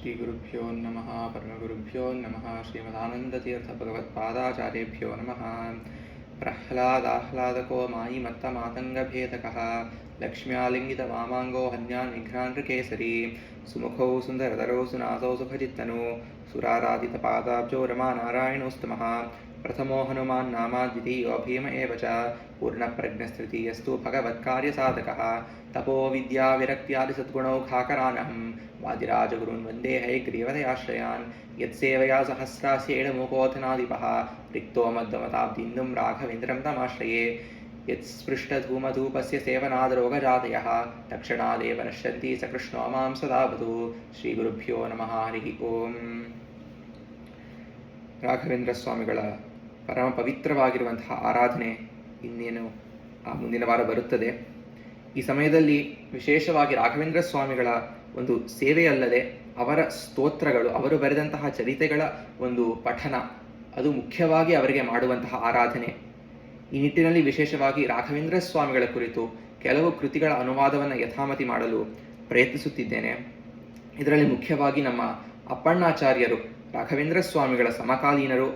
श्रीगुरुभ्यो नमः परमगुरुभ्यो नमः श्रीमदानन्दतीर्थभगवत्पादाचार्येभ्यो नमः। प्रह्लादाह्लादको मायि मत्तमातङ्गभेदकः लक्ष्म्यालिङ्गितवामाङ्गो हन्यान् विघ्नान्केसरी सुमुखौ सुन्दरतरौ सुनासौ सुखचित्तनु सुराराधितपादाब्जो रमानारायणोस्तमः। प्रथमो हनुमान् नामा द्वितीयो भीम एव च पूर्णप्रज्ञस्तृतीयस्तु भगवत्कार्यसाधकः। तपो विद्या विरक्त्यादिसद्गुणौ खाकरानहं वादिराजगुरून् वन्दे हयग्रीवदयाश्रयान्। यत्सेवया सहस्रास्येडमुखोऽथनादिपः रिक्तो मद्वमताब्दिन्दुं राघवेन्द्रं तमाश्रये। यत्स्पृष्टधूमधूपस्य सेवनादरोगजातयः तक्षणादेव नश्यन्ति स कृष्णो मां सदा वदतु। ಶ್ರೀಗುರುಭ್ಯೋ ನಮಃ ಹರಿ ಓಂ. ರಾಘವೇಂದ್ರ ಸ್ವಾಮಿಗಳ ಪರಮ ಪವಿತ್ರವಾಗಿರುವಂತಹ ಆರಾಧನೆ ಇನ್ನೇನು ಮುಂದಿನ ವಾರ ಬರುತ್ತದೆ. ಈ ಸಮಯದಲ್ಲಿ ವಿಶೇಷವಾಗಿ ರಾಘವೇಂದ್ರ ಸ್ವಾಮಿಗಳ ಒಂದು ಸೇವೆಯಲ್ಲದೆ ಅವರ ಸ್ತೋತ್ರಗಳು, ಅವರು ಬರೆದಂತಹ ಚರಿತೆಗಳ ಒಂದು ಪಠನ, ಅದು ಮುಖ್ಯವಾಗಿ ಅವರಿಗೆ ಮಾಡುವಂತಹ ಆರಾಧನೆ. ಈ ನಿಟ್ಟಿನಲ್ಲಿ ವಿಶೇಷವಾಗಿ ರಾಘವೇಂದ್ರ ಸ್ವಾಮಿಗಳ ಕುರಿತು ಕೆಲವು ಕೃತಿಗಳ ಅನುವಾದವನ್ನು ಯಥಾಮತಿ ಮಾಡಲು ಪ್ರಯತ್ನಿಸುತ್ತಿದ್ದೇನೆ. ಇದರಲ್ಲಿ ಮುಖ್ಯವಾಗಿ ನಮ್ಮ ಅಪ್ಪಣ್ಣಾಚಾರ್ಯರು ರಾಘವೇಂದ್ರ ಸ್ವಾಮಿಗಳ ಸಮಕಾಲೀನರು,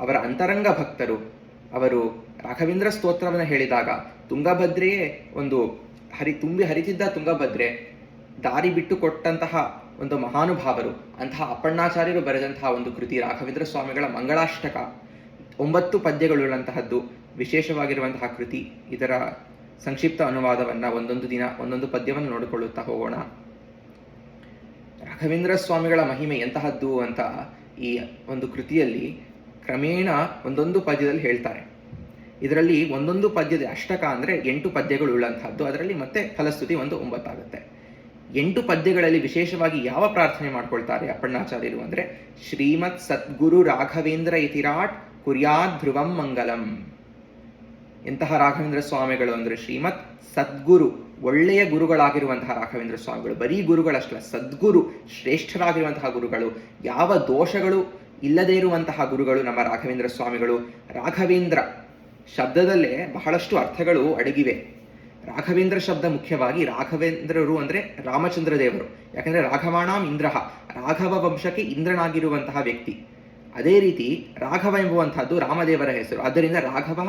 ಅವರ ಅಂತರಂಗ ಭಕ್ತರು. ಅವರು ರಾಘವೇಂದ್ರ ಸ್ತೋತ್ರವನ್ನು ಹೇಳಿದಾಗ ತುಂಗಭದ್ರೆಯೇ ಒಂದು ತುಂಬಿ ಹರಿತಿದ್ದ ತುಂಗಭದ್ರೆ ದಾರಿ ಬಿಟ್ಟು ಕೊಟ್ಟಂತಹ ಒಂದು ಮಹಾನುಭಾವರು. ಅಂತಹ ಅಪ್ಪಣ್ಣಾಚಾರ್ಯರು ಬರೆದಂತಹ ಒಂದು ಕೃತಿ ರಾಘವೇಂದ್ರ ಸ್ವಾಮಿಗಳ ಮಂಗಳಾಷ್ಟಕ, 9 ಪದ್ಯಗಳುಳ್ಳಂತಹದ್ದು ವಿಶೇಷವಾಗಿರುವಂತಹ ಕೃತಿ. ಇದರ ಸಂಕ್ಷಿಪ್ತ ಅನುವಾದವನ್ನು ಒಂದೊಂದು ದಿನ ಒಂದೊಂದು ಪದ್ಯವನ್ನು ನೋಡಿಕೊಳ್ಳುತ್ತಾ ಹೋಗೋಣ. ರಾಘವೇಂದ್ರ ಸ್ವಾಮಿಗಳ ಮಹಿಮೆ ಎಂತಹದ್ದು ಅಂತ ಈ ಒಂದು ಕೃತಿಯಲ್ಲಿ ಕ್ರಮೇಣ ಒಂದೊಂದು ಪದ್ಯದಲ್ಲಿ ಹೇಳ್ತಾರೆ. ಇದರಲ್ಲಿ ಒಂದೊಂದು ಪದ್ಯದ ಅಷ್ಟಕ ಅಂದರೆ 8 ಪದ್ಯಗಳು ಉಳ್ಳಂತಹದ್ದು. ಅದರಲ್ಲಿ ಮತ್ತೆ ಫಲಸ್ತುತಿ ಒಂದು 9 ಆಗುತ್ತೆ. 8 ಪದ್ಯಗಳಲ್ಲಿ ವಿಶೇಷವಾಗಿ ಯಾವ ಪ್ರಾರ್ಥನೆ ಮಾಡ್ಕೊಳ್ತಾರೆ ಅಪ್ಪಣ್ಣಾಚಾರ್ಯರು ಅಂದರೆ, ಶ್ರೀಮತ್ ಸದ್ಗುರು ರಾಘವೇಂದ್ರ ಯತಿರಾಟ್ ಕುರ್ಯಾದ್ ಧ್ರುವಂ ಮಂಗಲಂ. ಎಂತಹ ರಾಘವೇಂದ್ರ ಸ್ವಾಮಿಗಳು ಅಂದರೆ ಶ್ರೀಮತ್ ಸದ್ಗುರು, ಒಳ್ಳೆಯ ಗುರುಗಳಾಗಿರುವಂತಹ ರಾಘವೇಂದ್ರ ಸ್ವಾಮಿಗಳು. ಬರೀ ಗುರುಗಳಷ್ಟಲ್ಲ, ಸದ್ಗುರು, ಶ್ರೇಷ್ಠರಾಗಿರುವಂತಹ ಗುರುಗಳು, ಯಾವ ದೋಷಗಳು ಇಲ್ಲದೇ ಇರುವಂತಹ ಗುರುಗಳು ನಮ್ಮ ರಾಘವೇಂದ್ರ ಸ್ವಾಮಿಗಳು. ರಾಘವೇಂದ್ರ ಶಬ್ದದಲ್ಲೇ ಬಹಳಷ್ಟು ಅರ್ಥಗಳು ಅಡಗಿವೆ. ರಾಘವೇಂದ್ರ ಶಬ್ದ ಮುಖ್ಯವಾಗಿ ರಾಘವೇಂದ್ರರು ಅಂದರೆ ರಾಮಚಂದ್ರ ದೇವರು. ಯಾಕಂದರೆ ರಾಘವಾಣಾಂ ಇಂದ್ರಃ, ರಾಘವ ವಂಶಕ್ಕೆ ಇಂದ್ರನಾಗಿರುವಂತಹ ವ್ಯಕ್ತಿ. ಅದೇ ರೀತಿ ರಾಘವ ಎಂಬುವಂತಹದ್ದು ರಾಮದೇವರ ಹೆಸರು. ಆದ್ದರಿಂದ ರಾಘವ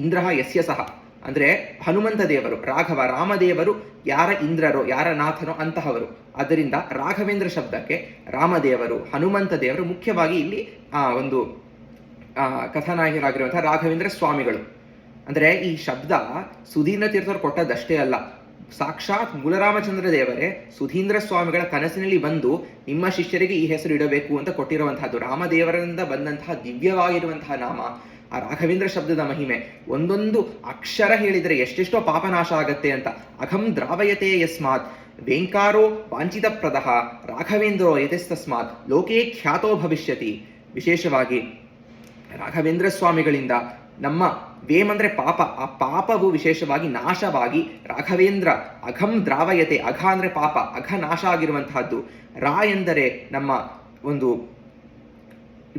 ಇಂದ್ರಃ ಯಸ್ಯ ಸಹ ಅಂದರೆ ಹನುಮಂತ ದೇವರು. ರಾಘವ ರಾಮದೇವರು ಯಾರ ಇಂದ್ರರೋ, ಯಾರ ನಾಥನೋ ಅಂತಹವರು. ಆದ್ದರಿಂದ ರಾಘವೇಂದ್ರ ಶಬ್ದಕ್ಕೆ ರಾಮದೇವರು, ಹನುಮಂತ ದೇವರು ಮುಖ್ಯವಾಗಿ ಇಲ್ಲಿ ಒಂದು ಕಥಾನಾಯಕರಾಗಿರುವಂತಹ ರಾಘವೇಂದ್ರ ಸ್ವಾಮಿಗಳು. ಅಂದರೆ ಈ ಶಬ್ದ ಸುಧೀಂದ್ರ ತೀರ್ಥರು ಕೊಟ್ಟದ್ದಷ್ಟೇ ಅಲ್ಲ, ಸಾಕ್ಷಾತ್ ಮೂಲರಾಮಚಂದ್ರ ದೇವರೇ ಸುಧೀಂದ್ರ ಸ್ವಾಮಿಗಳ ಕನಸಿನಲ್ಲಿ ಬಂದು ನಿಮ್ಮ ಶಿಷ್ಯರಿಗೆ ಈ ಹೆಸರು ಇಡಬೇಕು ಅಂತ ಕೊಟ್ಟಿರುವಂತಹದ್ದು. ರಾಮದೇವರಿಂದ ಬಂದಂತಹ ದಿವ್ಯವಾಗಿರುವಂತಹ ನಾಮ ಆ ರಾಘವೇಂದ್ರ ಶಬ್ದದ ಮಹಿಮೆ. ಒಂದೊಂದು ಅಕ್ಷರ ಹೇಳಿದರೆ ಎಷ್ಟೆಷ್ಟೋ ಪಾಪನಾಶ ಆಗತ್ತೆ ಅಂತ. ಅಘಂ ದ್ರಾವಯತೆ ಯಸ್ಮಾತ್ ವೇಂಕಾರೋ ವಾಂಚಿತ ಪ್ರದಃ ರಾಘವೇಂದ್ರೋ ಯತಸ್ತಸ್ಮಾತ್ ಲೋಕೇ ಖ್ಯಾತೋ ಭವಿಷ್ಯತಿ. ವಿಶೇಷವಾಗಿ ರಾಘವೇಂದ್ರ ಸ್ವಾಮಿಗಳಿಂದ ನಮ್ಮ ವೇಮ್ ಅಂದರೆ ಪಾಪ, ಆ ಪಾಪವು ವಿಶೇಷವಾಗಿ ನಾಶವಾಗಿ ರಾಘವೇಂದ್ರ ಅಘಂ ದ್ರಾವಯತೆ, ಅಘ ಅಂದರೆ ಪಾಪ, ಅಘ ನಾಶ ಆಗಿರುವಂತಹದ್ದು. ರಾ ಎಂದರೆ ನಮ್ಮ ಒಂದು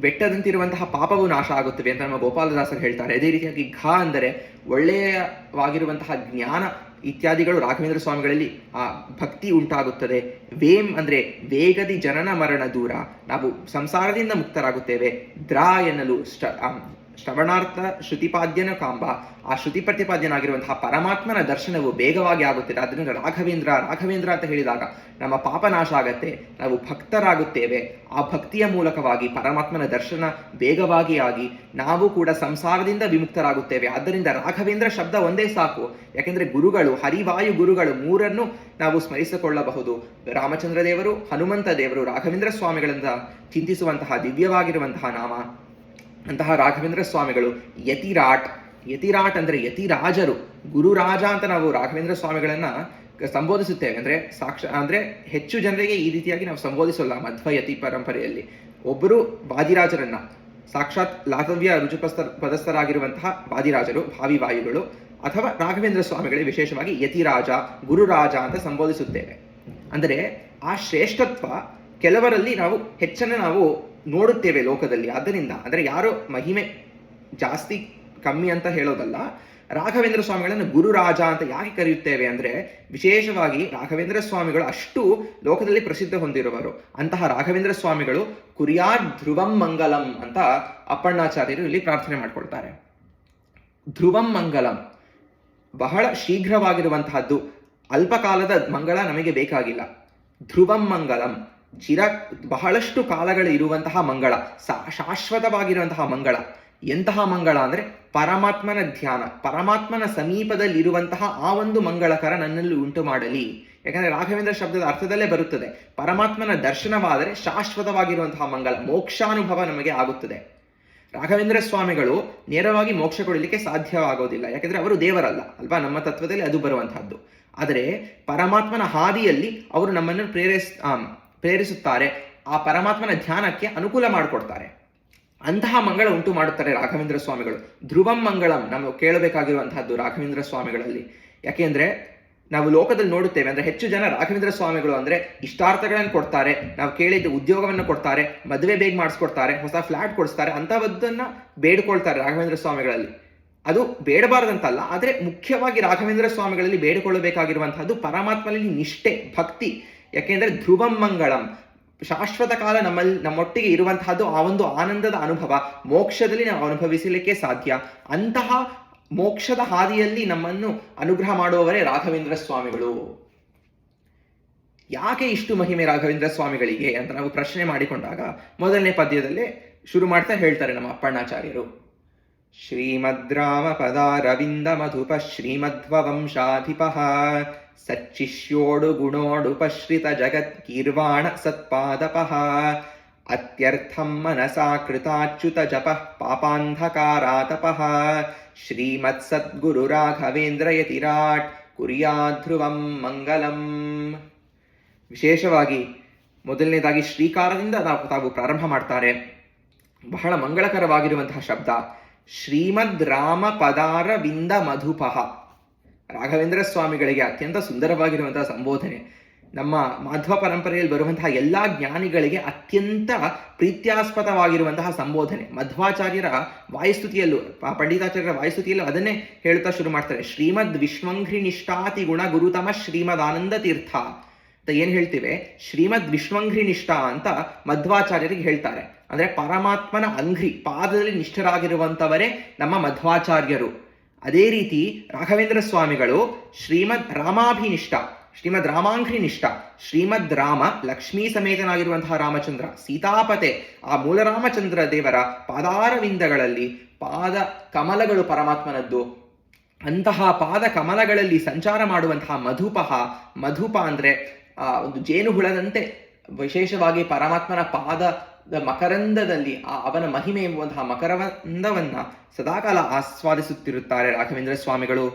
ಬೆಟ್ಟದಂತಿರುವಂತಹ ಪಾಪವು ನಾಶ ಆಗುತ್ತವೆ ಅಂತ ನಮ್ಮ ಗೋಪಾಲದಾಸರು ಹೇಳ್ತಾರೆ. ಅದೇ ರೀತಿಯಾಗಿ ಘ ಅಂದರೆ ಒಳ್ಳೆಯವಾಗಿರುವಂತಹ ಜ್ಞಾನ ಇತ್ಯಾದಿಗಳು ರಾಘವೇಂದ್ರ ಸ್ವಾಮಿಗಳಲ್ಲಿ ಆ ಭಕ್ತಿ ಉಂಟಾಗುತ್ತದೆ. ವೇಮ್ ಅಂದರೆ ವೇಗದಿ ಜನನ ಮರಣ ದೂರ, ನಾವು ಸಂಸಾರದಿಂದ ಮುಕ್ತರಾಗುತ್ತೇವೆ. ದ್ರಾ ಎನ್ನಲು ಶ್ರವಣಾರ್ಥ ಶ್ರುತಿಪಾದ್ಯನ ಕಾಂಬ, ಆ ಶ್ರುತಿ ಪ್ರತಿಪಾದ್ಯನಾಗಿರುವಂತಹ ಪರಮಾತ್ಮನ ದರ್ಶನವು ಬೇಗವಾಗಿ ಆಗುತ್ತದೆ. ಆದ್ದರಿಂದ ರಾಘವೇಂದ್ರ ರಾಘವೇಂದ್ರ ಅಂತ ಹೇಳಿದಾಗ ನಮ್ಮ ಪಾಪನಾಶ ಆಗತ್ತೆ, ನಾವು ಭಕ್ತರಾಗುತ್ತೇವೆ. ಆ ಭಕ್ತಿಯ ಮೂಲಕವಾಗಿ ಪರಮಾತ್ಮನ ದರ್ಶನ ಬೇಗವಾಗಿ ಆಗಿ ನಾವು ಕೂಡ ಸಂಸಾರದಿಂದ ವಿಮುಕ್ತರಾಗುತ್ತೇವೆ. ಆದ್ದರಿಂದ ರಾಘವೇಂದ್ರ ಶಬ್ದ ಒಂದೇ ಸಾಕು. ಯಾಕೆಂದರೆ ಗುರುಗಳು, ಹರಿವಾಯು ಗುರುಗಳು ಮೂರನ್ನು ನಾವು ಸ್ಮರಿಸಿಕೊಳ್ಳಬಹುದು. ರಾಮಚಂದ್ರ ದೇವರು, ಹನುಮಂತ ದೇವರು, ರಾಘವೇಂದ್ರ ಸ್ವಾಮಿಗಳಿಂದ ಚಿಂತಿಸುವಂತಹ ದಿವ್ಯವಾಗಿರುವಂತಹ ನಾಮ. ಅಂತಹ ರಾಘವೇಂದ್ರ ಸ್ವಾಮಿಗಳು ಯತಿರಾಟ್. ಯತಿರಾಟ್ ಅಂದರೆ ಯತಿರಾಜರು, ಗುರುರಾಜ ಅಂತ ನಾವು ರಾಘವೇಂದ್ರ ಸ್ವಾಮಿಗಳನ್ನ ಸಂಬೋಧಿಸುತ್ತೇವೆ. ಅಂದರೆ ಅಂದರೆ ಹೆಚ್ಚು ಜನರಿಗೆ ಈ ರೀತಿಯಾಗಿ ನಾವು ಸಂಬೋಧಿಸಲ್ಲ ಮಧ್ವಯತಿ ಪರಂಪರೆಯಲ್ಲಿ. ಒಬ್ಬರು ವಾದಿರಾಜರನ್ನ, ಸಾಕ್ಷಾತ್ ಲಾತವ್ಯ ಪದಸ್ಥರಾಗಿರುವಂತಹ ವಾದಿರಾಜರು, ಭಾವಿ ವಾಯುಗಳು, ಅಥವಾ ರಾಘವೇಂದ್ರ ಸ್ವಾಮಿಗಳಿಗೆ ವಿಶೇಷವಾಗಿ ಯತಿರಾಜ, ಗುರುರಾಜ ಅಂತ ಸಂಬೋಧಿಸುತ್ತೇವೆ. ಅಂದರೆ ಆ ಶ್ರೇಷ್ಠತ್ವ ಕೆಲವರಲ್ಲಿ ನಾವು ಹೆಚ್ಚನ್ನು ನಾವು ನೋಡುತ್ತೇವೆ ಲೋಕದಲ್ಲಿ. ಆದ್ದರಿಂದ ಅಂದರೆ ಯಾರೋ ಮಹಿಮೆ ಜಾಸ್ತಿ ಕಮ್ಮಿ ಅಂತ ಹೇಳೋದಲ್ಲ, ರಾಘವೇಂದ್ರ ಸ್ವಾಮಿಗಳನ್ನು ಗುರುರಾಜ ಅಂತ ಯಾಕೆ ಕರೆಯುತ್ತೇವೆ ಅಂದರೆ, ವಿಶೇಷವಾಗಿ ರಾಘವೇಂದ್ರ ಸ್ವಾಮಿಗಳು ಅಷ್ಟು ಲೋಕದಲ್ಲಿ ಪ್ರಸಿದ್ಧ ಹೊಂದಿರುವರು. ಅಂತಹ ರಾಘವೇಂದ್ರ ಸ್ವಾಮಿಗಳು ಕುರಿಯಾರ್ ಧ್ರುವಂ ಮಂಗಲಂ ಅಂತ ಅಪ್ಪಣ್ಣಾಚಾರ್ಯರು ಇಲ್ಲಿ ಪ್ರಾರ್ಥನೆ ಮಾಡಿಕೊಳ್ತಾರೆ. ಧ್ರುವಂ ಮಂಗಲಂ, ಬಹಳ ಶೀಘ್ರವಾಗಿರುವಂತಹದ್ದು, ಅಲ್ಪಕಾಲದ ಮಂಗಳ ನಮಗೆ ಬೇಕಾಗಿಲ್ಲ. ಧ್ರುವಂ ಮಂಗಲಂ, ಬಹಳಷ್ಟು ಕಾಲಗಳು ಇರುವಂತಹ ಮಂಗಳ, ಶಾಶ್ವತವಾಗಿರುವಂತಹ ಮಂಗಳ. ಎಂತಹ ಮಂಗಳ ಅಂದರೆ ಪರಮಾತ್ಮನ ಧ್ಯಾನ, ಪರಮಾತ್ಮನ ಸಮೀಪದಲ್ಲಿರುವಂತಹ ಆ ಒಂದು ಮಂಗಳಕರ ನನ್ನಲ್ಲಿ ಉಂಟು ಮಾಡಲಿ. ಯಾಕಂದರೆ ರಾಘವೇಂದ್ರ ಶಬ್ದದ ಅರ್ಥದಲ್ಲೇ ಬರುತ್ತದೆ, ಪರಮಾತ್ಮನ ದರ್ಶನವಾದರೆ ಶಾಶ್ವತವಾಗಿರುವಂತಹ ಮಂಗಳ, ಮೋಕ್ಷಾನುಭವ ನಮಗೆ ಆಗುತ್ತದೆ. ರಾಘವೇಂದ್ರ ಸ್ವಾಮಿಗಳು ನೇರವಾಗಿ ಮೋಕ್ಷ ಕೊಡಲಿಕ್ಕೆ ಸಾಧ್ಯವಾಗೋದಿಲ್ಲ, ಯಾಕೆಂದರೆ ಅವರು ದೇವರಲ್ಲ ಅಲ್ವಾ, ನಮ್ಮ ತತ್ವದಲ್ಲಿ ಅದು ಬರುವಂತಹದ್ದು. ಆದರೆ ಪರಮಾತ್ಮನ ಹಾದಿಯಲ್ಲಿ ಅವರು ನಮ್ಮನ್ನು ಪ್ರೇರಿಸುತ್ತಾರೆ, ಆ ಪರಮಾತ್ಮನ ಧ್ಯಾನಕ್ಕೆ ಅನುಕೂಲ ಮಾಡಿಕೊಡ್ತಾರೆ. ಅಂತಹ ಮಂಗಳ ಉಂಟು ಮಾಡುತ್ತಾರೆ ರಾಘವೇಂದ್ರ ಸ್ವಾಮಿಗಳು. ಧ್ರುವಂ ಮಂಗಳಂ ನಾವು ಕೇಳಬೇಕಾಗಿರುವಂತಹದ್ದು ರಾಘವೇಂದ್ರ ಸ್ವಾಮಿಗಳಲ್ಲಿ. ಯಾಕೆಂದ್ರೆ ನಾವು ಲೋಕದಲ್ಲಿ ನೋಡುತ್ತೇವೆ, ಅಂದರೆ ಹೆಚ್ಚು ಜನ ರಾಘವೇಂದ್ರ ಸ್ವಾಮಿಗಳು ಅಂದರೆ ಇಷ್ಟಾರ್ಥಗಳನ್ನು ಕೊಡ್ತಾರೆ, ನಾವು ಕೇಳಿದ್ದು ಉದ್ಯೋಗವನ್ನು ಕೊಡ್ತಾರೆ, ಮದುವೆ ಬೇಗ ಮಾಡಿಸ್ಕೊಡ್ತಾರೆ, ಹೊಸ ಫ್ಲಾಟ್ ಕೊಡಿಸ್ತಾರೆ, ಅಂಥವದ್ದನ್ನು ಬೇಡಿಕೊಳ್ತಾರೆ ರಾಘವೇಂದ್ರ ಸ್ವಾಮಿಗಳಲ್ಲಿ. ಅದು ಬೇಡಬಾರದಂತಲ್ಲ, ಆದರೆ ಮುಖ್ಯವಾಗಿ ರಾಘವೇಂದ್ರ ಸ್ವಾಮಿಗಳಲ್ಲಿ ಬೇಡಿಕೊಳ್ಳಬೇಕಾಗಿರುವಂತಹದ್ದು ಪರಮಾತ್ಮನಲ್ಲಿ ನಿಷ್ಠೆ, ಭಕ್ತಿ. ಯಾಕೆಂದರೆ ಧ್ರುವಂ ಮಂಗಳಂ, ಶಾಶ್ವತ ಕಾಲ ನಮ್ಮೊಟ್ಟಿಗೆ ಇರುವಂತಹದ್ದು ಆ ಒಂದು ಆನಂದದ ಅನುಭವ ಮೋಕ್ಷದಲ್ಲಿ ನಾವು ಅನುಭವಿಸಲಿಕ್ಕೆ ಸಾಧ್ಯ. ಅಂತಹ ಮೋಕ್ಷದ ಹಾದಿಯಲ್ಲಿ ನಮ್ಮನ್ನು ಅನುಗ್ರಹ ಮಾಡುವವರೇ ರಾಘವೇಂದ್ರ ಸ್ವಾಮಿಗಳು. ಯಾಕೆ ಇಷ್ಟು ಮಹಿಮೆ ರಾಘವೇಂದ್ರ ಸ್ವಾಮಿಗಳಿಗೆ ಅಂತ ನಾವು ಪ್ರಶ್ನೆ ಮಾಡಿಕೊಂಡಾಗ ಮೊದಲನೇ ಪದ್ಯದಲ್ಲೇ ಶುರು ಮಾಡ್ತಾ ಹೇಳ್ತಾರೆ ನಮ್ಮ ಅಪ್ಪಣ್ಣಾಚಾರ್ಯರು. ಶ್ರೀಮದ್ ಪದಾರವಿಂದ ಮಧುಪ ಶ್ರೀಮಧ್ವಂಶಾಧಿಪ ಸಚ್ಚಿಷ್ಯೋಡು ಗುಣೋಡುಪಶ್ರಿತ ಜಗತ್ಕೀರ್ವಾಣ ಸತ್ಪಾದಪಃ ಅತ್ಯರ್ಥಂ ಮನಸಾ ಕೃತಾಚ್ಯುತ ಜಪ ಪಾಪಾಂಧಕಾರಾತಪಃ ಶ್ರೀಮತ್ ಸದ್ಗುರು ರಾಘವೇಂದ್ರ ಯತಿರಾಟ್ ಕುರ್ಯಾಧ್ರುವಂ ಮಂಗಲಂ. ವಿಶೇಷವಾಗಿ ಮೊದಲನೇದಾಗಿ ಶ್ರೀಕಾರದಿಂದ ತಾವು ಪ್ರಾರಂಭ ಮಾಡ್ತಾರೆ. ಬಹಳ ಮಂಗಳಕರವಾಗಿರುವಂತಹ ಶಬ್ದ ಶ್ರೀಮದ್ ರಾಮ ಪದಾರವಿಂದ ಮಧುಪಃ. ರಾಘವೇಂದ್ರ ಸ್ವಾಮಿಗಳಿಗೆ ಅತ್ಯಂತ ಸುಂದರವಾಗಿರುವಂತಹ ಸಂಬೋಧನೆ. ನಮ್ಮ ಮಾಧ್ವ ಪರಂಪರೆಯಲ್ಲಿ ಬರುವಂತಹ ಎಲ್ಲ ಜ್ಞಾನಿಗಳಿಗೆ ಅತ್ಯಂತ ಪ್ರೀತ್ಯಾಸ್ಪದವಾಗಿರುವಂತಹ ಸಂಬೋಧನೆ. ಮಧ್ವಾಚಾರ್ಯರ ವಾಯುಸ್ತುತಿಯಲ್ಲೂ, ಪಂಡಿತಾಚಾರ್ಯರ ವಾಯುಸ್ತುತಿಯಲ್ಲೂ ಅದನ್ನೇ ಹೇಳುತ್ತಾ ಶುರು ಮಾಡ್ತಾರೆ. ಶ್ರೀಮದ್ ವಿಶ್ವಂಘ್ರಿ ನಿಷ್ಠಾತಿ ಗುಣ ಗುರುತಮ ಶ್ರೀಮದ್ ಆನಂದ ತೀರ್ಥ ಅಂತ ಏನು ಹೇಳ್ತೀವಿ, ಶ್ರೀಮದ್ ವಿಶ್ವಂಘ್ರಿ ನಿಷ್ಠ ಅಂತ ಮಧ್ವಾಚಾರ್ಯರಿಗೆ ಹೇಳ್ತಾರೆ. ಅಂದರೆ ಪರಮಾತ್ಮನ ಅಂಘ್ರಿ, ಪಾದದಲ್ಲಿ ನಿಷ್ಠರಾಗಿರುವಂಥವರೇ ನಮ್ಮ ಮಧ್ವಾಚಾರ್ಯರು. ಅದೇ ರೀತಿ ರಾಘವೇಂದ್ರ ಸ್ವಾಮಿಗಳು ಶ್ರೀಮದ್ ರಾಮಾಭಿನಿಷ್ಠ, ಶ್ರೀಮದ್ ರಾಮಾಂಘ್ರಿ ನಿಷ್ಠ. ಶ್ರೀಮದ್ ರಾಮ, ಲಕ್ಷ್ಮೀ ಸಮೇತನಾಗಿರುವಂತಹ ರಾಮಚಂದ್ರ, ಸೀತಾಪತೆ, ಆ ಮೂಲ ರಾಮಚಂದ್ರ ದೇವರ ಪಾದಾರವಿಂದಗಳಲ್ಲಿ ಪಾದ ಕಮಲಗಳು ಪರಮಾತ್ಮನದ್ದು. ಅಂತಹ ಪಾದ ಕಮಲಗಳಲ್ಲಿ ಸಂಚಾರ ಮಾಡುವಂತಹ ಮಧುಪಃ. ಮಧುಪ ಅಂದರೆ ಒಂದು ಜೇನುಹುಳದಂತೆ ವಿಶೇಷವಾಗಿ ಪರಮಾತ್ಮನ ಪಾದದ ಮಕರಂದದಲ್ಲಿ ಅವನ ಮಹಿಮೆ ಎಂಬುವಂತಹ ಮಕರಂದವನ್ನ ಸದಾಕಾಲ ಆಸ್ವಾದಿಸುತ್ತಿರುತ್ತಾರೆ ರಾಘವೇಂದ್ರ ಸ್ವಾಮಿಗಳು.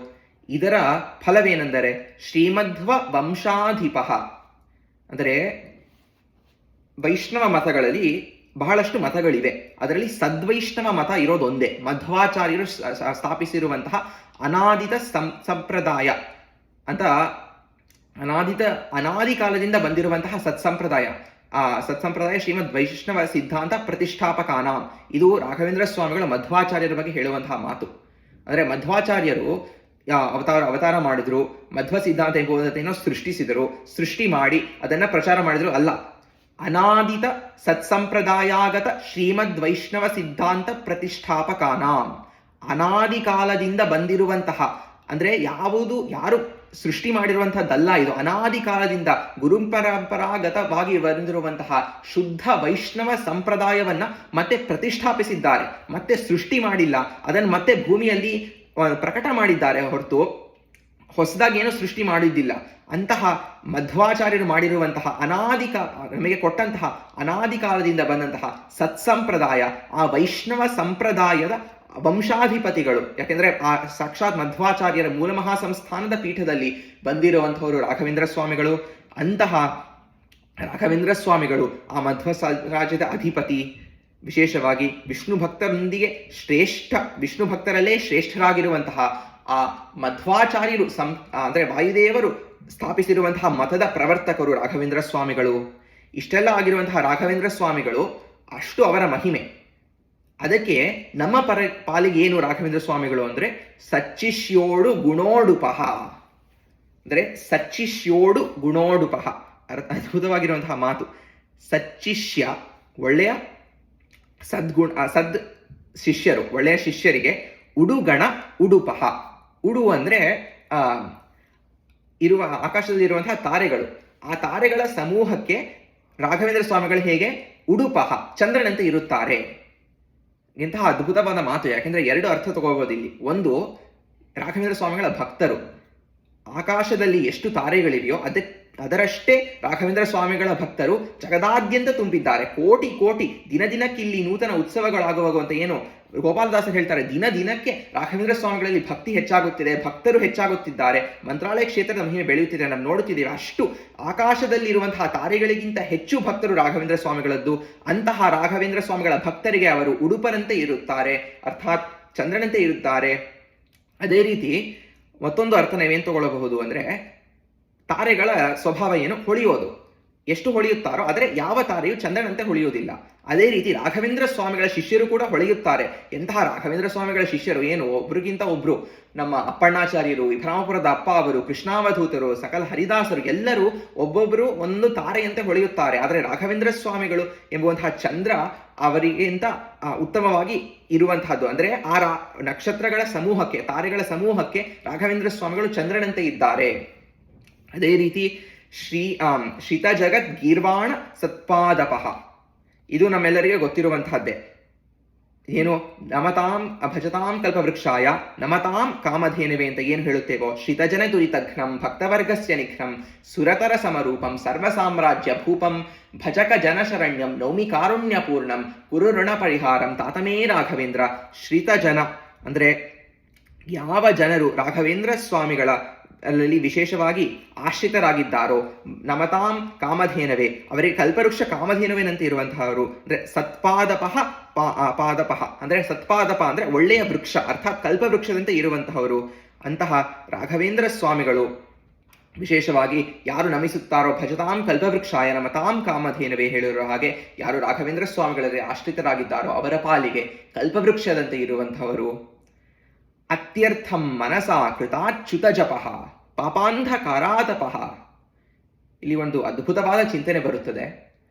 ಇದರ ಫಲವೇನೆಂದರೆ ಶ್ರೀಮಧ್ವ ವಂಶಾಧಿಪ. ಅಂದರೆ ವೈಷ್ಣವ ಮತಗಳಲ್ಲಿ ಬಹಳಷ್ಟು ಮತಗಳಿವೆ, ಅದರಲ್ಲಿ ಸದ್ವೈಷ್ಣವ ಮತ ಇರೋದೊಂದೇ. ಮಧ್ವಾಚಾರ್ಯರು ಸ್ಥಾಪಿಸಿರುವಂತಹ ಅನಾದಿತ ಸಂಪ್ರದಾಯ ಅಂತ, ಅನಾದಿ ಕಾಲದಿಂದ ಬಂದಿರುವಂತಹ ಸತ್ಸಂಪ್ರದಾಯ. ಆ ಸತ್ಸಂಪ್ರದಾಯ ಶ್ರೀಮದ್ ವೈಷ್ಣವ ಸಿದ್ಧಾಂತ ಪ್ರತಿಷ್ಠಾಪಕಾನಾಂ. ಇದು ರಾಘವೇಂದ್ರ ಸ್ವಾಮಿಗಳು ಮಧ್ವಾಚಾರ್ಯರ ಬಗ್ಗೆ ಹೇಳುವಂತಹ ಮಾತು. ಅಂದರೆ ಮಧ್ವಾಚಾರ್ಯರು ಅವತಾರ ಮಾಡಿದ್ರು, ಮಧ್ವ ಸಿದ್ಧಾಂತ ಎಂಬುದನ್ನು ಸೃಷ್ಟಿಸಿದರು, ಸೃಷ್ಟಿ ಮಾಡಿ ಅದನ್ನ ಪ್ರಚಾರ ಮಾಡಿದ್ರು ಅಲ್ಲ. ಅನಾದಿತ ಸತ್ಸಂಪ್ರದಾಯಾಗತ ಶ್ರೀಮದ್ ವೈಷ್ಣವ ಸಿದ್ಧಾಂತ ಪ್ರತಿಷ್ಠಾಪಕಾನಾಂ. ಅನಾದಿ ಕಾಲದಿಂದ ಬಂದಿರುವಂತಹ, ಅಂದ್ರೆ ಯಾರು ಸೃಷ್ಟಿ ಮಾಡಿರುವಂತಹದ್ದಲ್ಲ, ಇದು ಅನಾದಿ ಕಾಲದಿಂದ ಗುರುಪರಂಪರಾಗತವಾಗಿ ಬಂದಿರುವಂತಹ ಶುದ್ಧ ವೈಷ್ಣವ ಸಂಪ್ರದಾಯವನ್ನ ಮತ್ತೆ ಪ್ರತಿಷ್ಠಾಪಿಸಿದ್ದಾರೆ. ಮತ್ತೆ ಸೃಷ್ಟಿ ಮಾಡಿಲ್ಲ, ಅದನ್ನು ಮತ್ತೆ ಭೂಮಿಯಲ್ಲಿ ಪ್ರಕಟ ಮಾಡಿದ್ದಾರೆ ಹೊರತು ಹೊಸದಾಗಿ ಏನೋ ಸೃಷ್ಟಿ ಮಾಡಿದ್ದಿಲ್ಲ. ಅಂತಹ ಮಧ್ವಾಚಾರ್ಯರು ಮಾಡಿರುವಂತಹ ನಮಗೆ ಕೊಟ್ಟಂತಹ ಅನಾದಿ ಕಾಲದಿಂದ ಬಂದಂತಹ ಸತ್ಸಂಪ್ರದಾಯ, ಆ ವೈಷ್ಣವ ಸಂಪ್ರದಾಯದ ವಂಶಾಧಿಪತಿಗಳು. ಯಾಕೆಂದ್ರೆ ಆ ಸಾಕ್ಷಾತ್ ಮಧ್ವಾಚಾರ್ಯರ ಮೂಲ ಮಹಾಸಂಸ್ಥಾನದ ಪೀಠದಲ್ಲಿ ಬಂದಿರುವಂತಹವರು ರಾಘವೇಂದ್ರ ಸ್ವಾಮಿಗಳು. ಅಂತಹ ರಾಘವೇಂದ್ರ ಸ್ವಾಮಿಗಳು ಆ ಮಧ್ವ ರಾಜ್ಯದ ಅಧಿಪತಿ. ವಿಶೇಷವಾಗಿ ವಿಷ್ಣು ಭಕ್ತರೊಂದಿಗೆ ವಿಷ್ಣು ಭಕ್ತರಲ್ಲೇ ಶ್ರೇಷ್ಠರಾಗಿರುವಂತಹ ಆ ಮಧ್ವಾಚಾರ್ಯರು ಅಂದ್ರೆ ವಾಯುದೇವರು ಸ್ಥಾಪಿಸಿರುವಂತಹ ಮತದ ಪ್ರವರ್ತಕರು ರಾಘವೇಂದ್ರ ಸ್ವಾಮಿಗಳು. ಇಷ್ಟೆಲ್ಲ ಆಗಿರುವಂತಹ ರಾಘವೇಂದ್ರ ಸ್ವಾಮಿಗಳು, ಅಷ್ಟು ಅವರ ಮಹಿಮೆ. ಅದಕ್ಕೆ ನಮ್ಮ ಪಾಲಿಗೆ ಏನು ರಾಘವೇಂದ್ರ ಸ್ವಾಮಿಗಳು ಅಂದರೆ ಸಚ್ಚಿಷ್ಯೋಡು ಗುಣೋಡುಪಹ, ಅಂದರೆ ಸಚ್ಚಿಷ್ಯೋಡು ಗುಣೋಡುಪಹ, ಅದ್ಭುತವಾಗಿರುವಂತಹ ಮಾತು. ಸಚ್ಚಿಷ್ಯ ಒಳ್ಳೆಯ ಸದ್ ಶಿಷ್ಯರು, ಒಳ್ಳೆಯ ಶಿಷ್ಯರಿಗೆ ಉಡುಗಣ ಉಡುಪಹ. ಉಡು ಅಂದರೆ ಆಕಾಶದಲ್ಲಿರುವಂತಹ ತಾರೆಗಳು, ಆ ತಾರೆಗಳ ಸಮೂಹಕ್ಕೆ ರಾಘವೇಂದ್ರ ಸ್ವಾಮಿಗಳು ಹೇಗೆ ಉಡುಪಹ ಚಂದ್ರನಂತೆ ಇರುತ್ತಾರೆ. ಇಂತಹ ಅದ್ಭುತವಾದ ಮಾತು. ಯಾಕೆಂದ್ರೆ ಎರಡು ಅರ್ಥ ತಗೋಬಹುದು ಇಲ್ಲಿ. ಒಂದು, ರಾಘವೇಂದ್ರ ಸ್ವಾಮಿಗಳ ಭಕ್ತರು, ಆಕಾಶದಲ್ಲಿ ಎಷ್ಟು ತಾರೆಗಳಿವೆಯೋ ಅದರಷ್ಟೇ ರಾಘವೇಂದ್ರ ಸ್ವಾಮಿಗಳ ಭಕ್ತರು ಜಗದಾದ್ಯಂತ ತುಂಬಿದ್ದಾರೆ. ಕೋಟಿ ಕೋಟಿ ದಿನಕ್ಕಿಲ್ಲಿ ನೂತನ ಉತ್ಸವಗಳಾಗುವಾಗ ಅಂತ ಏನು ಗೋಪಾಲದಾಸರು ಹೇಳ್ತಾರೆ, ದಿನಕ್ಕೆ ರಾಘವೇಂದ್ರ ಸ್ವಾಮಿಗಳಲ್ಲಿ ಭಕ್ತಿ ಹೆಚ್ಚಾಗುತ್ತಿದೆ, ಭಕ್ತರು ಹೆಚ್ಚಾಗುತ್ತಿದ್ದಾರೆ, ಮಂತ್ರಾಲಯ ಕ್ಷೇತ್ರದ ಮಹಿಮೆ ಬೆಳೆಯುತ್ತಿದೆ, ನಾವು ನೋಡುತ್ತಿದ್ದೇವೆ. ಅಷ್ಟು ಆಕಾಶದಲ್ಲಿರುವಂತಹ ತಾರೆಗಳಿಗಿಂತ ಹೆಚ್ಚು ಭಕ್ತರು ರಾಘವೇಂದ್ರ ಸ್ವಾಮಿಗಳದ್ದು. ಅಂತಹ ರಾಘವೇಂದ್ರ ಸ್ವಾಮಿಗಳ ಭಕ್ತರಿಗೆ ಅವರು ಉಡುಪನಂತೆ ಇರುತ್ತಾರೆ, ಅರ್ಥಾತ್ ಚಂದ್ರನಂತೆ ಇರುತ್ತಾರೆ. ಅದೇ ರೀತಿ ಮತ್ತೊಂದು ಅರ್ಥ ನಾವೇನು ತಗೊಳ್ಳಬಹುದು ಅಂದರೆ, ತಾರೆಗಳ ಸ್ವಭಾವ ಏನು, ಹೊಳೆಯೋದು. ಎಷ್ಟು ಹೊಳೆಯುತ್ತಾರೋ, ಆದರೆ ಯಾವ ತಾರೆಯು ಚಂದ್ರನಂತೆ ಹೊಳೆಯುವುದಿಲ್ಲ. ಅದೇ ರೀತಿ ರಾಘವೇಂದ್ರ ಸ್ವಾಮಿಗಳ ಶಿಷ್ಯರು ಕೂಡ ಹೊಳೆಯುತ್ತಾರೆ. ಎಂತಹ ರಾಘವೇಂದ್ರ ಸ್ವಾಮಿಗಳ ಶಿಷ್ಯರು, ಏನು ಒಬ್ರಿಗಿಂತ ಒಬ್ರು, ನಮ್ಮ ಅಪ್ಪಣ್ಣಾಚಾರ್ಯರು, ವಿಭ್ರಾಮಪುರದ ಅಪ್ಪ ಅವರು, ಕೃಷ್ಣಾವಧೂತರು, ಸಕಲ ಹರಿದಾಸರು ಎಲ್ಲರೂ ಒಬ್ಬೊಬ್ಬರು ಒಂದು ತಾರೆಯಂತೆ ಹೊಳೆಯುತ್ತಾರೆ. ಆದರೆ ರಾಘವೇಂದ್ರ ಸ್ವಾಮಿಗಳು ಎಂಬುವಂತಹ ಚಂದ್ರ ಅವರಿಗಿಂತ ಉತ್ತಮವಾಗಿ ಇರುವಂತಹದ್ದು. ಅಂದರೆ ಆ ನಕ್ಷತ್ರಗಳ ಸಮೂಹಕ್ಕೆ, ತಾರೆಗಳ ಸಮೂಹಕ್ಕೆ ರಾಘವೇಂದ್ರ ಸ್ವಾಮಿಗಳು ಚಂದ್ರನಂತೆ ಇದ್ದಾರೆ. ಅದೇ ರೀತಿ ಶ್ರಿತ ಜಗತ್ ಗೀರ್ವಾಣ ಸತ್ಪಾದಪಃ, ಇದು ನಮ್ಮೆಲ್ಲರಿಗೆ ಗೊತ್ತಿರುವಂತಹದ್ದೇ. ಏನು, ನಮತಾಂ ಭಜತಾಂ ಕಲ್ಪವೃಕ್ಷಾಯ ನಮತಾಂ ಕಾಮಧೇನವೇ ಅಂತ ಏನು ಹೇಳುತ್ತೇವೋ, ಶ್ರಿತಜನ ದುರಿತಘ್ನಂ ಭಕ್ತವರ್ಗಸ್ಯ ನಿಘ್ನಂ ಸುರತರ ಸಮರೂಪಂ ಸರ್ವಸಾಮ್ರಾಜ್ಯ ಭೂಪಂ ಭಜಕ ಜನಶರಣ್ಯಂ ನೌಮಿ ಕಾರುಣ್ಯಪೂರ್ಣಂ ಕುರು ಋಣ ಪರಿಹಾರಂ ತಾತಮೇ ರಾಘವೇಂದ್ರ. ಶ್ರಿತಜನ ಅಂದರೆ ಯಾವ ಜನರು ರಾಘವೇಂದ್ರ ಸ್ವಾಮಿಗಳ ಅಲ್ಲಿ ವಿಶೇಷವಾಗಿ ಆಶ್ರಿತರಾಗಿದ್ದಾರೋ, ನಮತಾಂ ಕಾಮಧೇನವೇ, ಅವರಿಗೆ ಕಲ್ಪವೃಕ್ಷ ಕಾಮಧೇನವೇನಂತೆ ಇರುವಂತಹವರು. ಅಂದರೆ ಸತ್ಪಾದಪಃ ಪಾದಪಃ ಅಂದರೆ ಸತ್ಪಾದಪ ಅಂದರೆ ಒಳ್ಳೆಯ ವೃಕ್ಷ, ಅರ್ಥಾತ್ ಕಲ್ಪವೃಕ್ಷದಂತೆ ಇರುವಂತಹವರು. ಅಂತಹ ರಾಘವೇಂದ್ರ ಸ್ವಾಮಿಗಳು ವಿಶೇಷವಾಗಿ ಯಾರು ನಮಿಸುತ್ತಾರೋ, ಭಜತಾಂ ಕಲ್ಪವೃಕ್ಷಾಯ ನಮತಾಂ ಕಾಮಧೇನವೇ ಹೇಳಿರೋ ಹಾಗೆ, ಯಾರು ರಾಘವೇಂದ್ರ ಸ್ವಾಮಿಗಳಲ್ಲಿ ಆಶ್ರಿತರಾಗಿದ್ದಾರೋ ಅವರ ಪಾಲಿಗೆ ಕಲ್ಪವೃಕ್ಷದಂತೆ ಇರುವಂತಹವರು. ಅತ್ಯರ್ಥಂ ಮನಸಾ ಕೃತಾಚ್ಯುತ ಜಪಃ ಪಾಪಾಂಧಕಾರಾತಪಃ. ಇಲ್ಲಿ ಒಂದು ಅದ್ಭುತವಾದ ಚಿಂತನೆ ಬರುತ್ತದೆ.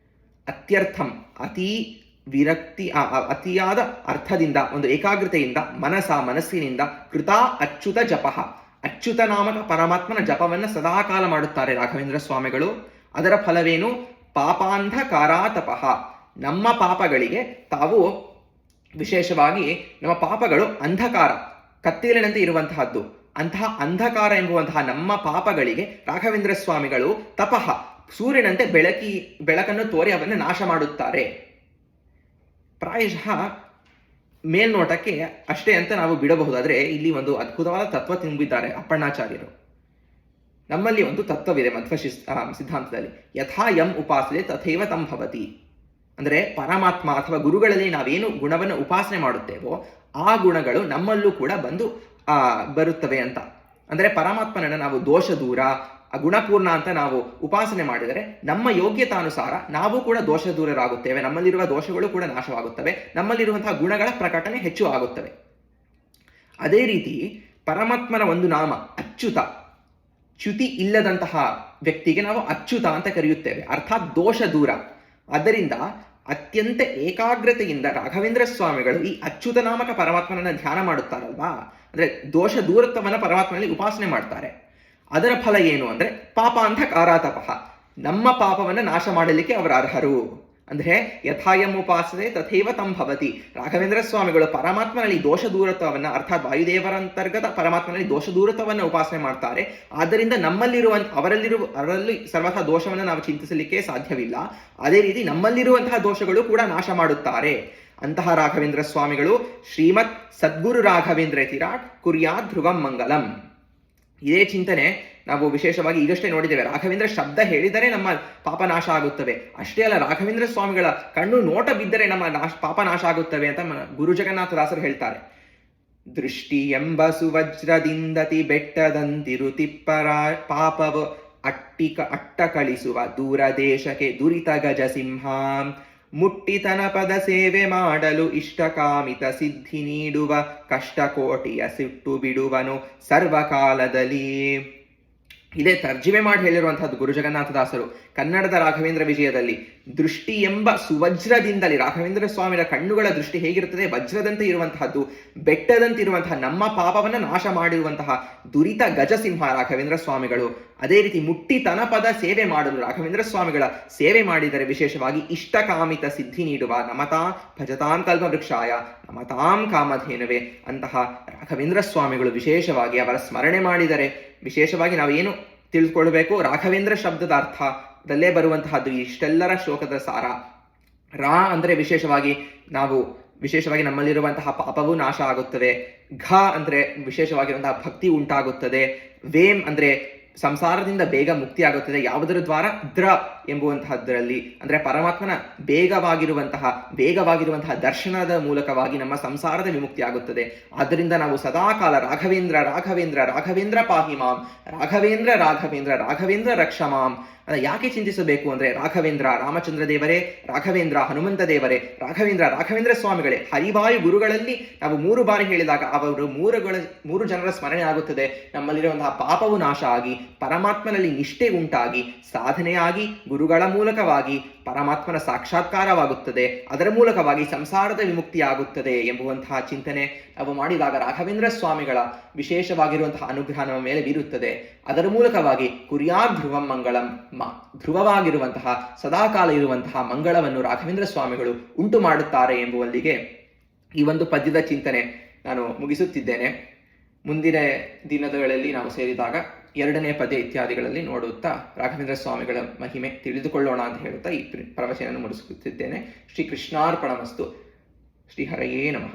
ಅತ್ಯರ್ಥಂ ಅತಿಯಾದ ಅರ್ಥದಿಂದ, ಒಂದು ಏಕಾಗ್ರತೆಯಿಂದ, ಮನಸ್ಸಿನಿಂದ, ಕೃತಾ ಅಚ್ಯುತ ಜಪಃ, ಅಚ್ಯುತ ನಾಮಕ ಪರಮಾತ್ಮನ ಜಪವನ್ನು ಸದಾಕಾಲ ಮಾಡುತ್ತಾರೆ ರಾಘವೇಂದ್ರ ಸ್ವಾಮಿಗಳು. ಅದರ ಫಲವೇನು, ಪಾಪಾಂಧಕಾರಾತಪಃ, ನಮ್ಮ ಪಾಪಗಳಿಗೆ ತಾವು ವಿಶೇಷವಾಗಿ, ನಮ್ಮ ಪಾಪಗಳು ಅಂಧಕಾರ ಕತ್ತೇಲಿನಂತೆ ಇರುವಂತಹದ್ದು. ಅಂತಹ ಅಂಧಕಾರ ಎಂಬುವಂತಹ ನಮ್ಮ ಪಾಪಗಳಿಗೆ ರಾಘವೇಂದ್ರ ಸ್ವಾಮಿಗಳು ತಪಃ ಸೂರ್ಯನಂತೆ ಬೆಳಕನ್ನು ತೋರಿ ಅವನ್ನು ನಾಶ ಮಾಡುತ್ತಾರೆ. ಪ್ರಾಯಶಃ ಮೇಲ್ನೋಟಕ್ಕೆ ಅಷ್ಟೇ ಅಂತ ನಾವು ಬಿಡಬಹುದಾದರೆ ಇಲ್ಲಿ ಒಂದು ಅದ್ಭುತವಾದ ತತ್ವ ತುಂಬಿದ್ದಾರೆ ಅಪ್ಪಣ್ಣಾಚಾರ್ಯರು. ನಮ್ಮಲ್ಲಿ ಒಂದು ತತ್ವವಿದೆ ಮಧ್ವ ಸಿದ್ಧಾಂತದಲ್ಲಿ, ಯಥಾ ಯಂ ಉಪಾಸನೆ ತಥೈವ ತಂ ಭವತಿ. ಅಂದರೆ ಪರಮಾತ್ಮ ಅಥವಾ ಗುರುಗಳಲ್ಲಿ ನಾವೇನು ಗುಣವನ್ನು ಉಪಾಸನೆ ಮಾಡುತ್ತೇವೋ ಆ ಗುಣಗಳು ನಮ್ಮಲ್ಲೂ ಕೂಡ ಬರುತ್ತವೆ ಅಂತ. ಅಂದರೆ ಪರಮಾತ್ಮನನ್ನು ನಾವು ದೋಷ ದೂರ, ಗುಣಪೂರ್ಣ ಅಂತ ನಾವು ಉಪಾಸನೆ ಮಾಡಿದರೆ ನಮ್ಮ ಯೋಗ್ಯತಾನುಸಾರ ನಾವು ಕೂಡ ದೋಷ ದೂರರಾಗುತ್ತೇವೆ, ನಮ್ಮಲ್ಲಿರುವ ದೋಷಗಳು ಕೂಡ ನಾಶವಾಗುತ್ತವೆ, ನಮ್ಮಲ್ಲಿರುವಂತಹ ಗುಣಗಳ ಪ್ರಕಟಣೆ ಹೆಚ್ಚು ಆಗುತ್ತವೆ. ಅದೇ ರೀತಿ ಪರಮಾತ್ಮನ ಒಂದು ನಾಮ ಅಚ್ಯುತ, ಚ್ಯುತಿ ಇಲ್ಲದಂತಹ ವ್ಯಕ್ತಿಗೆ ನಾವು ಅಚ್ಯುತ ಅಂತ ಕರೆಯುತ್ತೇವೆ, ಅರ್ಥಾತ್ ದೋಷ ದೂರ. ಆದ್ದರಿಂದ ಅತ್ಯಂತ ಏಕಾಗ್ರತೆಯಿಂದ ರಾಘವೇಂದ್ರ ಸ್ವಾಮಿಗಳು ಈ ಅಚ್ಯುತ ನಾಮಕ ಪರಮಾತ್ಮನನ್ನ ಧ್ಯಾನ ಮಾಡುತ್ತಾರಲ್ವಾ, ಅಂದ್ರೆ ದೋಷ ದೂರತ್ವವನ್ನು ಪರಮಾತ್ಮನಲ್ಲಿ ಉಪಾಸನೆ ಮಾಡ್ತಾರೆ. ಅದರ ಫಲ ಏನು ಅಂದ್ರೆ ಪಾಪಾಂಧಕಾರಾತಪಃ, ನಮ್ಮ ಪಾಪವನ್ನು ನಾಶ ಮಾಡಲಿಕ್ಕೆ ಅವರು ಅರ್ಹರು. ಅಂದ್ರೆ ಯಥಾಯಂ ಉಪಾಸನೆ ತಥೈವ ತಂ ಭವತಿ. ರಾಘವೇಂದ್ರ ಸ್ವಾಮಿಗಳು ಪರಮಾತ್ಮನಲ್ಲಿ ದೋಷ ದೂರತ್ವವನ್ನು, ಅರ್ಥಾತ್ ವಾಯುದೇವರ ಅಂತರ್ಗತ ಪರಮಾತ್ಮನಲ್ಲಿ ದೋಷ ದೂರತ್ವವನ್ನು ಉಪಾಸನೆ ಮಾಡ್ತಾರೆ. ಆದ್ದರಿಂದ ಅವರಲ್ಲಿ ಸರ್ವಥಾ ದೋಷವನ್ನು ನಾವು ಚಿಂತಿಸಲಿಕ್ಕೆ ಸಾಧ್ಯವಿಲ್ಲ. ಅದೇ ರೀತಿ ನಮ್ಮಲ್ಲಿರುವಂತಹ ದೋಷಗಳು ಕೂಡ ನಾಶ ಮಾಡುತ್ತಾರೆ. ಅಂತಹ ರಾಘವೇಂದ್ರ ಸ್ವಾಮಿಗಳು ಶ್ರೀಮತ್ ಸದ್ಗುರು ರಾಘವೇಂದ್ರ ತಿರಾಟ್ ಕುರ್ಯಾತ್ ಧ್ರುವಂ ಮಂಗಲಂ. ಇದೇ ಚಿಂತನೆ ನಾವು ವಿಶೇಷವಾಗಿ ಈಗಷ್ಟೇ ನೋಡಿದ್ದೇವೆ. ರಾಘವೇಂದ್ರ ಶಬ್ದ ಹೇಳಿದರೆ ನಮ್ಮ ಪಾಪ ನಾಶ ಆಗುತ್ತವೆ. ಅಷ್ಟೇ ಅಲ್ಲ, ರಾಘವೇಂದ್ರ ಸ್ವಾಮಿಗಳ ಕಣ್ಣು ನೋಟ ಬಿದ್ದರೆ ನಮ್ಮ ಪಾಪ ನಾಶ ಆಗುತ್ತವೆ ಅಂತ ಗುರು ಜಗನ್ನಾಥದಾಸರು ಹೇಳ್ತಾರೆ. ದೃಷ್ಟಿ ಎಂಬ ಸುವಜ್ರದಿಂದತಿ ಬೆಟ್ಟದಂತಿರುತಿಪ್ಪರ ಪಾಪವ ಅಟ್ಟ ಕಳಿಸುವ ದೂರ ದೇಶಕ್ಕೆ ದುರಿತ ಗಜ ಸಿಂಹ. ಮುಟ್ಟಿತನ ಪದ ಸೇವೆ ಮಾಡಲು ಇಷ್ಟಕಾಮಿತ ಸಿದ್ಧಿ ನೀಡುವ ಕಷ್ಟಕೋಟಿಯ ಸಿಟ್ಟು ಬಿಡುವನು ಸರ್ವಕಾಲದಲ್ಲಿ. ಇದೇ ತರ್ಜಿಮೆ ಮಾಡಿ ಹೇಳಿರುವಂತಹದ್ದು ಗುರು ಜಗನ್ನಾಥದಾಸರು ಕನ್ನಡದ ರಾಘವೇಂದ್ರ ವಿಜಯದಲ್ಲಿ. ದೃಷ್ಟಿ ಎಂಬ ಸುವಜ್ರದಿಂದಲೇ ರಾಘವೇಂದ್ರ ಸ್ವಾಮಿಯ ಕಣ್ಣುಗಳ ದೃಷ್ಟಿ ಹೇಗಿರುತ್ತದೆ, ವಜ್ರದಂತೆ ಇರುವಂತಹದ್ದು, ಬೆಟ್ಟದಂತೆ ಇರುವಂತಹ ನಮ್ಮ ಪಾಪವನ್ನು ನಾಶ ಮಾಡಿರುವಂತಹ ದುರಿತ ಗಜಸಿಂಹ ರಾಘವೇಂದ್ರ ಸ್ವಾಮಿಗಳು. ಅದೇ ರೀತಿ ಮುಟ್ಟಿ ತನಪದ ಸೇವೆ ಮಾಡಲು ರಾಘವೇಂದ್ರ ಸ್ವಾಮಿಗಳ ಸೇವೆ ಮಾಡಿದರೆ ವಿಶೇಷವಾಗಿ ಇಷ್ಟಕಾಮಿತ ಸಿದ್ಧಿ ನೀಡುವ ನಮತಾ ಭಜತಾಂ ಕಲ್ಪವೃಕ್ಷಾಯ ನಮತಾಂ ಕಾಮಧೇನವೇ ಅಂತಹ ರಾಘವೇಂದ್ರ ಸ್ವಾಮಿಗಳು ವಿಶೇಷವಾಗಿ ಅವರ ಸ್ಮರಣೆ ಮಾಡಿದರೆ ವಿಶೇಷವಾಗಿ ನಾವೇನು ತಿಳಿದುಕೊಳ್ಬೇಕು, ರಾಘವೇಂದ್ರ ಶಬ್ದದ ಅರ್ಥದಲ್ಲೇ ಬರುವಂತಹದ್ದು ಇಷ್ಟೆಲ್ಲರ ಶ್ಲೋಕದ ಸಾರ. ರಾ ಅಂದರೆ ವಿಶೇಷವಾಗಿ ನಮ್ಮಲ್ಲಿರುವಂತಹ ಪಾಪವೂ ನಾಶ ಆಗುತ್ತದೆ. ಘ ಅಂದ್ರೆ ವಿಶೇಷವಾಗಿರುವಂತಹ ಭಕ್ತಿ ಉಂಟಾಗುತ್ತದೆ. ವೇಮ್ ಅಂದ್ರೆ ಸಂಸಾರದಿಂದ ಬೇಗ ಮುಕ್ತಿ ಆಗುತ್ತದೆ. ಯಾವುದರ ದ್ವಾರ? ದ್ರ ಎಂಬುವಂತಹದ್ರಲ್ಲಿ ಅಂದ್ರೆ ಪರಮಾತ್ಮನ ವೇಗವಾಗಿರುವಂತಹ ದರ್ಶನದ ಮೂಲಕವಾಗಿ ನಮ್ಮ ಸಂಸಾರದ ವಿಮುಕ್ತಿ ಆಗುತ್ತದೆ. ಆದ್ದರಿಂದ ನಾವು ಸದಾಕಾಲ ರಾಘವೇಂದ್ರ ರಾಘವೇಂದ್ರ ರಾಘವೇಂದ್ರ ಪಾಹಿ ಮಾಂ, ರಾಘವೇಂದ್ರ ರಾಘವೇಂದ್ರ ರಾಘವೇಂದ್ರ ರಕ್ಷ ಮಾಂ. ಯಾಕೆ ಚಿಂತಿಸಬೇಕು ಅಂದ್ರೆ ರಾಘವೇಂದ್ರ ರಾಮಚಂದ್ರ ದೇವರೇ, ರಾಘವೇಂದ್ರ ಹನುಮಂತ ದೇವರೇ, ರಾಘವೇಂದ್ರ ಸ್ವಾಮಿಗಳೇ. ಹರಿವಾಯು ಗುರುಗಳಲ್ಲಿ ನಾವು 3 ಬಾರಿ ಹೇಳಿದಾಗ ಅವರು 3 ಜನರ ಸ್ಮರಣೆ ಆಗುತ್ತದೆ. ನಮ್ಮಲ್ಲಿರುವಂತಹ ಪಾಪವು ನಾಶ ಆಗಿ ಪರಮಾತ್ಮನಲ್ಲಿ ನಿಷ್ಠೆ ಉಂಟಾಗಿ ಸಾಧನೆಯಾಗಿ ಗುರುಗಳ ಮೂಲಕವಾಗಿ ಪರಮಾತ್ಮನ ಸಾಕ್ಷಾತ್ಕಾರವಾಗುತ್ತದೆ. ಅದರ ಮೂಲಕವಾಗಿ ಸಂಸಾರದ ವಿಮುಕ್ತಿ ಆಗುತ್ತದೆ ಎಂಬುವಂತಹ ಚಿಂತನೆ ನಾವು ಮಾಡಿದಾಗ ರಾಘವೇಂದ್ರ ಸ್ವಾಮಿಗಳ ವಿಶೇಷವಾಗಿರುವಂತಹ ಅನುಗ್ರಹ ನಮ್ಮ ಮೇಲೆ ಬೀರುತ್ತದೆ. ಅದರ ಮೂಲಕವಾಗಿ ಕುರ್ಯಾತ್ ಧ್ರುವಂ ಮಂಗಳಂ, ಧ್ರುವವಾಗಿರುವಂತಹ ಸದಾಕಾಲ ಇರುವಂತಹ ಮಂಗಳವನ್ನು ರಾಘವೇಂದ್ರ ಸ್ವಾಮಿಗಳು ಉಂಟು ಮಾಡುತ್ತಾರೆ ಎಂಬುವಲ್ಲಿಗೆ ಈ ಒಂದು ಪದ್ಯದ ಚಿಂತನೆ ನಾನು ಮುಗಿಸುತ್ತಿದ್ದೇನೆ. ಮುಂದಿನ ದಿನಗಳಲ್ಲಿ ನಾವು ಸೇರಿದಾಗ 2ನೇ ಪದ್ಯ ಇತ್ಯಾದಿಗಳಲ್ಲಿ ನೋಡುತ್ತಾ ರಾಘವೇಂದ್ರ ಸ್ವಾಮಿಗಳ ಮಹಿಮೆ ತಿಳಿದುಕೊಳ್ಳೋಣ ಅಂತ ಹೇಳುತ್ತಾ ಈ ಪ್ರವಚನ ಮುಗಿಸುತ್ತಿದ್ದೇನೆ. ಶ್ರೀ ಕೃಷ್ಣಾರ್ಪಣಮಸ್ತು. ಶ್ರೀ ಹರಯೇ ನಮಃ.